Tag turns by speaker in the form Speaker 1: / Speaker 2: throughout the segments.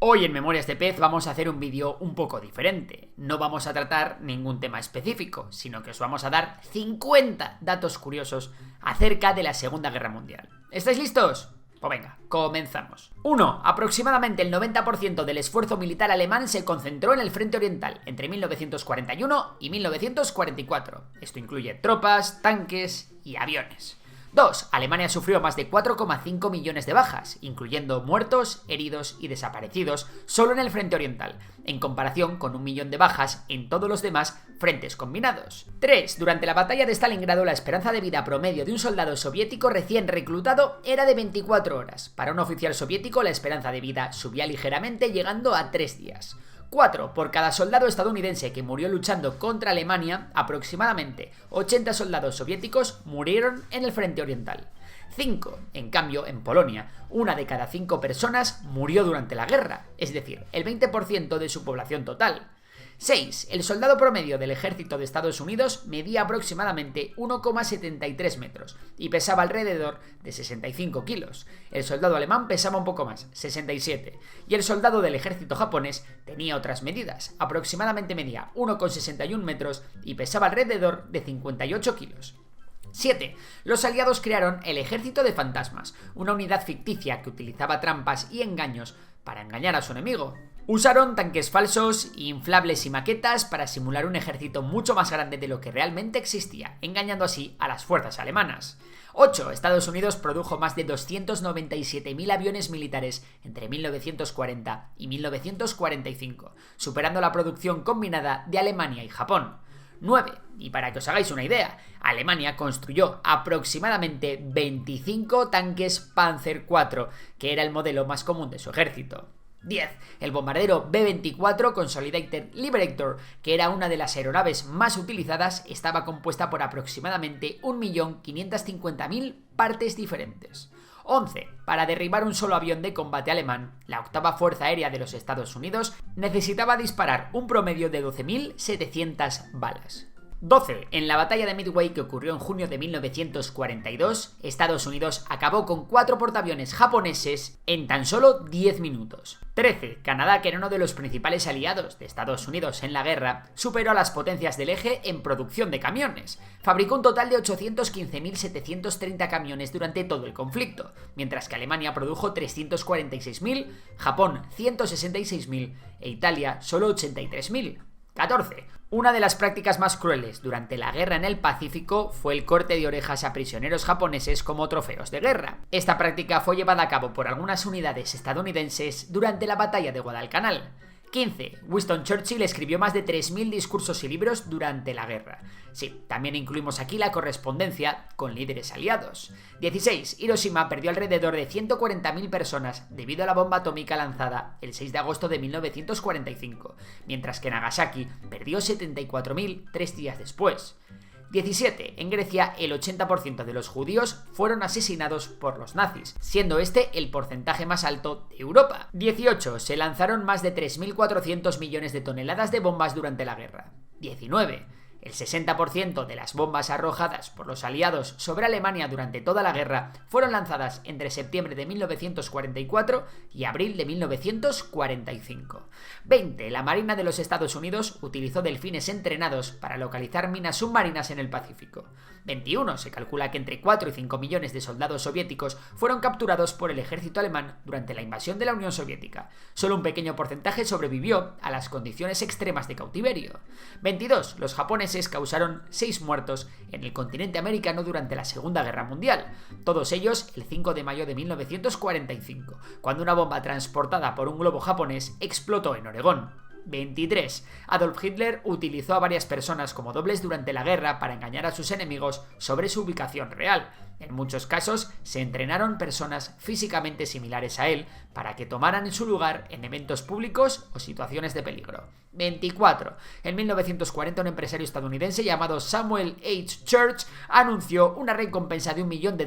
Speaker 1: Hoy en Memorias de Pez vamos a hacer un vídeo un poco diferente. No vamos a tratar ningún tema específico, sino que os vamos a dar 50 datos curiosos acerca de la Segunda Guerra Mundial. ¿Estáis listos? Pues venga, comenzamos. 1. Aproximadamente el 90% del esfuerzo militar alemán se concentró en el frente oriental entre 1941 y 1944. Esto incluye tropas, tanques y aviones. 2. Alemania sufrió más de 4,5 millones de bajas, incluyendo muertos, heridos y desaparecidos, solo en el frente oriental, en comparación con 1 millón de bajas en todos los demás frentes combinados. 3. Durante la batalla de Stalingrado, la esperanza de vida promedio de un soldado soviético recién reclutado era de 24 horas. Para un oficial soviético, la esperanza de vida subía ligeramente, llegando a 3 días. 4. Por cada soldado estadounidense que murió luchando contra Alemania, aproximadamente 80 soldados soviéticos murieron en el frente oriental. 5. En cambio, en Polonia, 1 de cada 5 personas murió durante la guerra, es decir, el 20% de su población total. 6. El soldado promedio del ejército de Estados Unidos medía aproximadamente 1,73 metros y pesaba alrededor de 65 kilos. El soldado alemán pesaba un poco más, 67. Y el soldado del ejército japonés tenía otras medidas. Aproximadamente medía 1,61 metros y pesaba alrededor de 58 kilos. 7. Los aliados crearon el Ejército de Fantasmas, una unidad ficticia que utilizaba trampas y engaños para engañar a su enemigo. Usaron tanques falsos, inflables y maquetas para simular un ejército mucho más grande de lo que realmente existía, engañando así a las fuerzas alemanas. 8. Estados Unidos produjo más de 297.000 aviones militares entre 1940 y 1945, superando la producción combinada de Alemania y Japón. 9. Y para que os hagáis una idea, Alemania construyó aproximadamente 25 tanques Panzer IV, que era el modelo más común de su ejército. 10. El bombardero B-24 Consolidated Liberator, que era una de las aeronaves más utilizadas, estaba compuesta por aproximadamente 1.550.000 partes diferentes. 11. Para derribar un solo avión de combate alemán, la octava Fuerza Aérea de los Estados Unidos necesitaba disparar un promedio de 12.700 balas. 12. En la batalla de Midway, que ocurrió en junio de 1942, Estados Unidos acabó con 4 portaaviones japoneses en tan solo 10 minutos. 13. Canadá, que era uno de los principales aliados de Estados Unidos en la guerra, superó a las potencias del eje en producción de camiones. Fabricó un total de 815.730 camiones durante todo el conflicto, mientras que Alemania produjo 346.000, Japón 166.000 e Italia solo 83.000. 14. Una de las prácticas más crueles durante la guerra en el Pacífico fue el corte de orejas a prisioneros japoneses como trofeos de guerra. Esta práctica fue llevada a cabo por algunas unidades estadounidenses durante la batalla de Guadalcanal. 15. Winston Churchill escribió más de 3.000 discursos y libros durante la guerra. Sí, también incluimos aquí la correspondencia con líderes aliados. 16. Hiroshima perdió alrededor de 140.000 personas debido a la bomba atómica lanzada el 6 de agosto de 1945, mientras que Nagasaki perdió 74.000 3 días después. 17. En Grecia, el 80% de los judíos fueron asesinados por los nazis, siendo este el porcentaje más alto de Europa. 18. Se lanzaron más de 3.400 millones de toneladas de bombas durante la guerra. 19. El 60% de las bombas arrojadas por los aliados sobre Alemania durante toda la guerra fueron lanzadas entre septiembre de 1944 y abril de 1945. 20. La Marina de los Estados Unidos utilizó delfines entrenados para localizar minas submarinas en el Pacífico. 21. Se calcula que entre 4 y 5 millones de soldados soviéticos fueron capturados por el ejército alemán durante la invasión de la Unión Soviética. Solo un pequeño porcentaje sobrevivió a las condiciones extremas de cautiverio. 22. Los japoneses causaron 6 muertos en el continente americano durante la Segunda Guerra Mundial, todos ellos el 5 de mayo de 1945, cuando una bomba transportada por un globo japonés explotó en Oregón. 23. Adolf Hitler utilizó a varias personas como dobles durante la guerra para engañar a sus enemigos sobre su ubicación real. En muchos casos se entrenaron personas físicamente similares a él para que tomaran su lugar en eventos públicos o situaciones de peligro. 24. En 1940 un empresario estadounidense llamado Samuel H. Church anunció una recompensa de $1 millón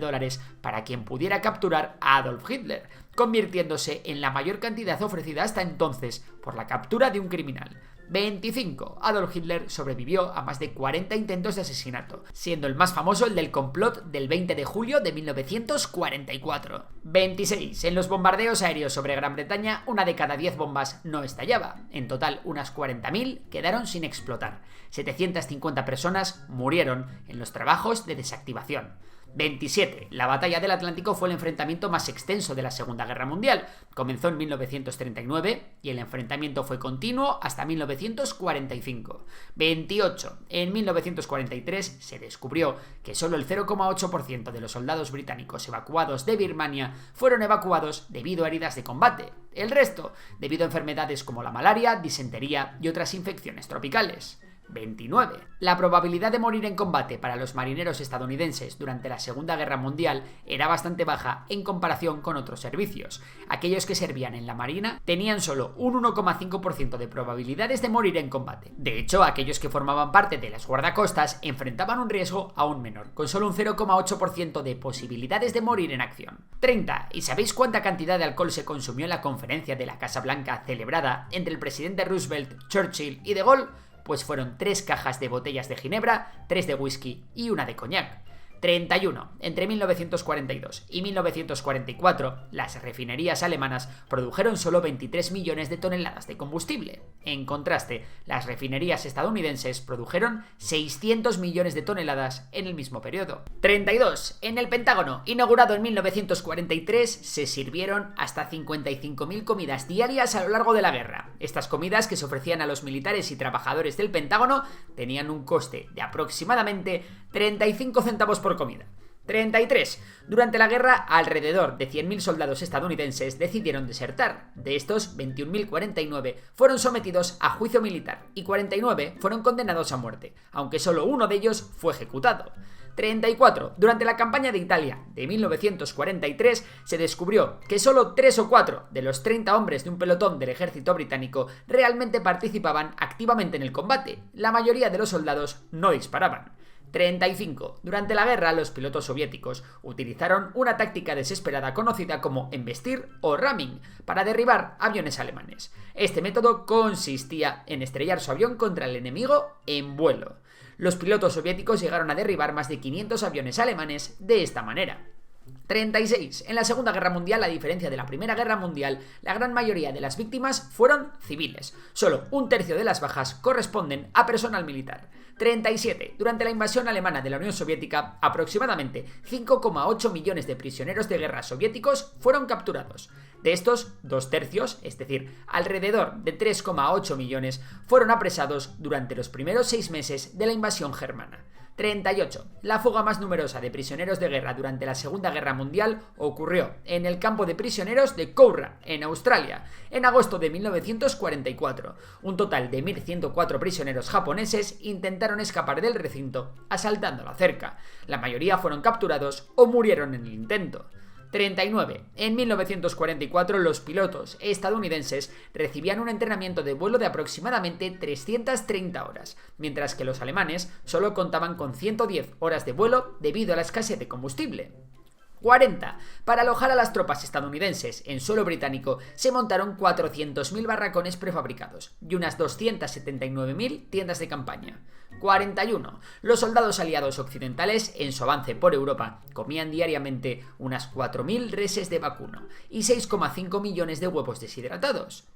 Speaker 1: para quien pudiera capturar a Adolf Hitler, convirtiéndose en la mayor cantidad ofrecida hasta entonces por la captura de un criminal. 25. Adolf Hitler sobrevivió a más de 40 intentos de asesinato, siendo el más famoso el del complot del 20 de julio de 1944. 26. En los bombardeos aéreos sobre Gran Bretaña, una de cada 10 bombas no estallaba. En total, unas 40.000 quedaron sin explotar. 750 personas murieron en los trabajos de desactivación. 27. La batalla del Atlántico fue el enfrentamiento más extenso de la Segunda Guerra Mundial. Comenzó en 1939 y el enfrentamiento fue continuo hasta 1945. 28. En 1943 se descubrió que solo el 0,8% de los soldados británicos evacuados de Birmania fueron evacuados debido a heridas de combate. El resto, debido a enfermedades como la malaria, disentería y otras infecciones tropicales. 29. La probabilidad de morir en combate para los marineros estadounidenses durante la Segunda Guerra Mundial era bastante baja en comparación con otros servicios. Aquellos que servían en la Marina tenían solo un 1,5% de probabilidades de morir en combate. De hecho, aquellos que formaban parte de las guardacostas enfrentaban un riesgo aún menor, con solo un 0,8% de posibilidades de morir en acción. 30. ¿Y sabéis cuánta cantidad de alcohol se consumió en la conferencia de la Casa Blanca celebrada entre el presidente Roosevelt, Churchill y De Gaulle? Pues fueron 3 cajas de botellas de ginebra, 3 de whisky y una de coñac. 31. Entre 1942 y 1944, las refinerías alemanas produjeron solo 23 millones de toneladas de combustible. En contraste, las refinerías estadounidenses produjeron 600 millones de toneladas en el mismo periodo. 32. En el Pentágono, inaugurado en 1943, se sirvieron hasta 55.000 comidas diarias a lo largo de la guerra. Estas comidas, que se ofrecían a los militares y trabajadores del Pentágono, tenían un coste de aproximadamente 35 centavos por comida. 33. Durante la guerra, alrededor de 100.000 soldados estadounidenses decidieron desertar. De estos, 21.049 fueron sometidos a juicio militar y 49 fueron condenados a muerte, aunque solo uno de ellos fue ejecutado. 34. Durante la campaña de Italia de 1943 se descubrió que solo 3 o 4 de los 30 hombres de un pelotón del ejército británico realmente participaban activamente en el combate. La mayoría de los soldados no disparaban. 35. Durante la guerra, los pilotos soviéticos utilizaron una táctica desesperada conocida como embestir o ramming para derribar aviones alemanes. Este método consistía en estrellar su avión contra el enemigo en vuelo. Los pilotos soviéticos llegaron a derribar más de 500 aviones alemanes de esta manera. 36. En la Segunda Guerra Mundial, a diferencia de la Primera Guerra Mundial, la gran mayoría de las víctimas fueron civiles. Solo un tercio de las bajas corresponden a personal militar. 37. Durante la invasión alemana de la Unión Soviética, aproximadamente 5,8 millones de prisioneros de guerra soviéticos fueron capturados. De estos, 2 tercios, es decir, alrededor de 3,8 millones, fueron apresados durante los primeros 6 meses de la invasión germana. 38. La fuga más numerosa de prisioneros de guerra durante la Segunda Guerra Mundial ocurrió en el campo de prisioneros de Cowra, en Australia, en agosto de 1944. Un total de 1.104 prisioneros japoneses intentaron escapar del recinto asaltando la cerca. La mayoría fueron capturados o murieron en el intento. 39. En 1944 los pilotos estadounidenses recibían un entrenamiento de vuelo de aproximadamente 330 horas, mientras que los alemanes solo contaban con 110 horas de vuelo debido a la escasez de combustible. 40. Para alojar a las tropas estadounidenses en suelo británico se montaron 400.000 barracones prefabricados y unas 279.000 tiendas de campaña. 41. Los soldados aliados occidentales, en su avance por Europa, comían diariamente unas 4.000 reses de vacuno y 6,5 millones de huevos deshidratados.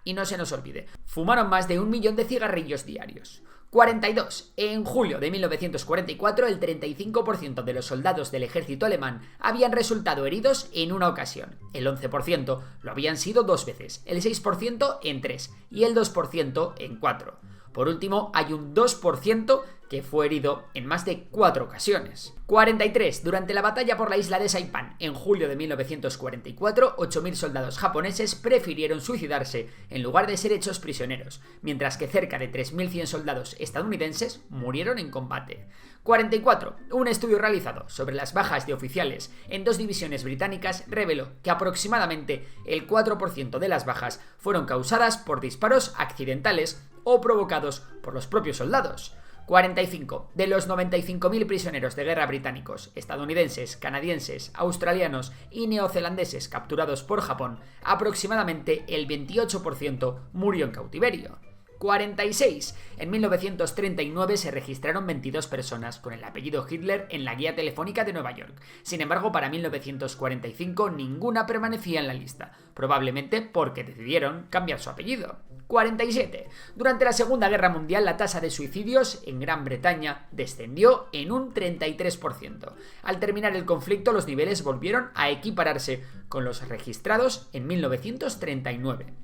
Speaker 1: Y no se nos olvide, fumaron más de 1 millón de cigarrillos diarios. 42. En julio de 1944, el 35% de los soldados del ejército alemán habían resultado heridos en una ocasión. El 11% lo habían sido 2 veces, el 6% en 3 y el 2% en 4. Por último, hay un 2% que fue herido en más de 4 ocasiones. 43. Durante la batalla por la isla de Saipan, en julio de 1944, 8.000 soldados japoneses prefirieron suicidarse en lugar de ser hechos prisioneros, mientras que cerca de 3.100 soldados estadounidenses murieron en combate. 44. Un estudio realizado sobre las bajas de oficiales en 2 divisiones británicas reveló que aproximadamente el 4% de las bajas fueron causadas por disparos accidentales o provocados por los propios soldados. 45. De los 95.000 prisioneros de guerra británicos, estadounidenses, canadienses, australianos y neozelandeses capturados por Japón, aproximadamente el 28% murió en cautiverio. 46. En 1939 se registraron 22 personas con el apellido Hitler en la guía telefónica de Nueva York. Sin embargo, para 1945 ninguna permanecía en la lista, probablemente porque decidieron cambiar su apellido. 47. Durante la Segunda Guerra Mundial la tasa de suicidios en Gran Bretaña descendió en un 33%. Al terminar el conflicto los niveles volvieron a equipararse con los registrados en 1939.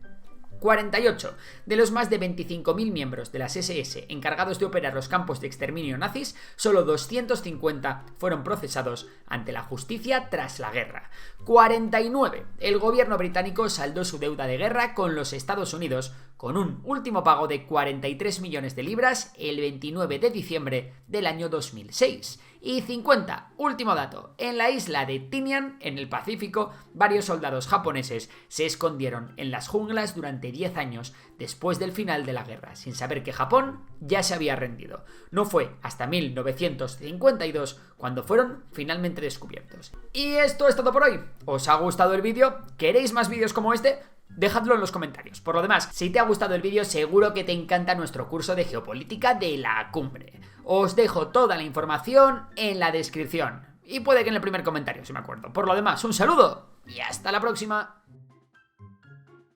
Speaker 1: 48. De los más de 25.000 miembros de las SS encargados de operar los campos de exterminio nazis, solo 250 fueron procesados ante la justicia tras la guerra. 49. El gobierno británico saldó su deuda de guerra con los Estados Unidos con un último pago de 43 millones de libras el 29 de diciembre del año 2006. Y 50. Último dato. En la isla de Tinian, en el Pacífico, varios soldados japoneses se escondieron en las junglas durante 10 años después del final de la guerra, sin saber que Japón ya se había rendido. No fue hasta 1952 cuando fueron finalmente descubiertos. Y esto es todo por hoy. ¿Os ha gustado el vídeo? ¿Queréis más vídeos como este? Dejadlo en los comentarios. Por lo demás, si te ha gustado el vídeo, seguro que te encanta nuestro curso de geopolítica de la cumbre. Os dejo toda la información en la descripción. Y puede que en el primer comentario, si me acuerdo. Por lo demás, un saludo y hasta la próxima.